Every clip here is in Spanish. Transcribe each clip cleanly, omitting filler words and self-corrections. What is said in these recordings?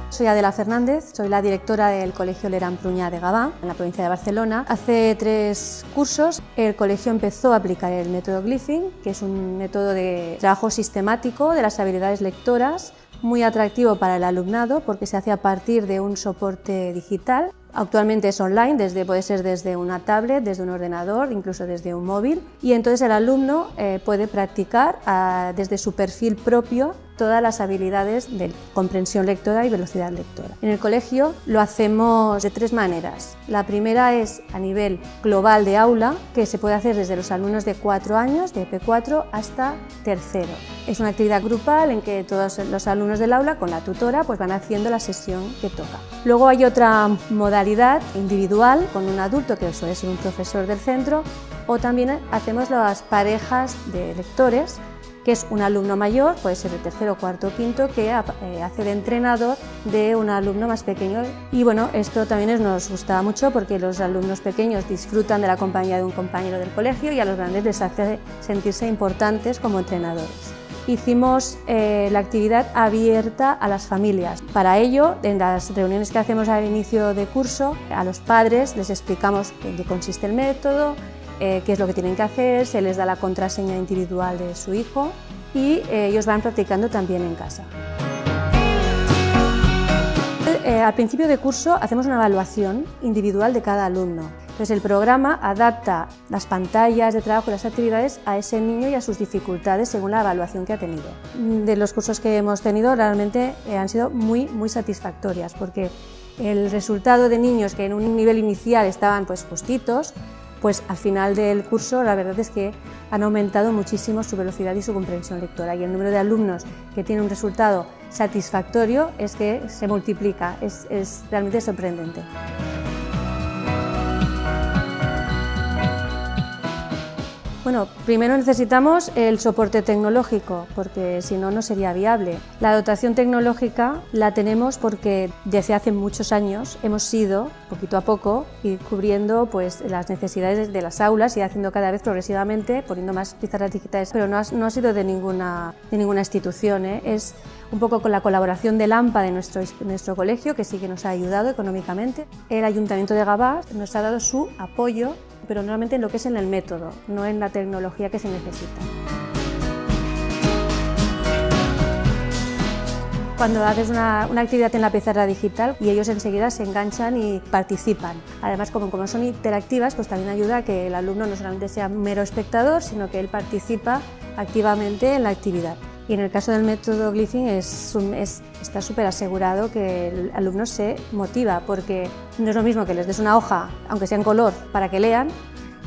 Soy Adela Fernández, soy la directora del Colegio Lerán Pruñà de Gavà, en la provincia de Barcelona. Hace 3 cursos el colegio empezó a aplicar el método Glyphing, que es un método de trabajo sistemático de las habilidades lectoras, muy atractivo para el alumnado porque se hace a partir de un soporte digital. Actualmente es online, puede ser desde una tablet, desde un ordenador, incluso desde un móvil, y entonces el alumno puede practicar desde su perfil propio todas las habilidades de comprensión lectora y velocidad lectora. En el colegio lo hacemos de 3 maneras. La primera es a nivel global de aula, que se puede hacer desde los alumnos de 4 años, de P4 hasta tercero. Es una actividad grupal en que todos los alumnos del aula con la tutora pues van haciendo la sesión que toca. Luego hay otra modalidad individual con un adulto que suele ser un profesor del centro, o también hacemos las parejas de lectores, que es un alumno mayor, puede ser de tercero, cuarto, quinto, que hace de entrenador de un alumno más pequeño. Y bueno, esto también nos gusta mucho porque los alumnos pequeños disfrutan de la compañía de un compañero del colegio y a los grandes les hace sentirse importantes como entrenadores. Hicimos la actividad abierta a las familias. Para ello, en las reuniones que hacemos al inicio de curso, a los padres les explicamos en qué consiste el método, qué es lo que tienen que hacer, se les da la contraseña individual de su hijo y ellos van practicando también en casa. Al principio de curso hacemos una evaluación individual de cada alumno. Entonces el programa adapta las pantallas de trabajo y las actividades a ese niño y a sus dificultades según la evaluación que ha tenido. De los cursos que hemos tenido realmente han sido muy satisfactorias porque el resultado de niños que en un nivel inicial estaban pues justitos, pues al final del curso la verdad es que han aumentado muchísimo su velocidad y su comprensión lectora, y el número de alumnos que tiene un resultado satisfactorio es que se multiplica, es realmente sorprendente. Bueno, primero necesitamos el soporte tecnológico, porque si no, no sería viable. La dotación tecnológica la tenemos porque desde hace muchos años hemos ido, poquito a poco, ir cubriendo pues, las necesidades de las aulas y haciendo cada vez progresivamente, poniendo más pizarras digitales, pero no ha sido de ninguna institución, Es un poco con la colaboración del AMPA de nuestro colegio, que sí que nos ha ayudado económicamente. El Ayuntamiento de Gavà nos ha dado su apoyo, pero normalmente en lo que es en el método, no en la tecnología que se necesita. Cuando haces una actividad en la pizarra digital y ellos enseguida se enganchan y participan. Además, como son interactivas, pues también ayuda a que el alumno no solamente sea mero espectador, sino que él participa activamente en la actividad. Y en el caso del método Glyphing está súper asegurado que el alumno se motiva, porque no es lo mismo que les des una hoja, aunque sea en color, para que lean,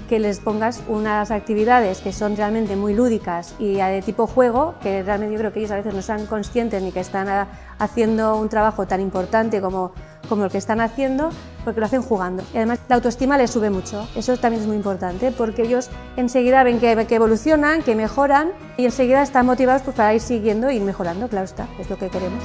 que les pongas unas actividades que son realmente muy lúdicas y de tipo juego, que realmente yo creo que ellos a veces no son conscientes ni que están haciendo un trabajo tan importante como el que están haciendo, porque lo hacen jugando. Y además la autoestima les sube mucho, eso también es muy importante, porque ellos enseguida ven que evolucionan, que mejoran y enseguida están motivados pues, para ir siguiendo y ir mejorando, claro está, es lo que queremos.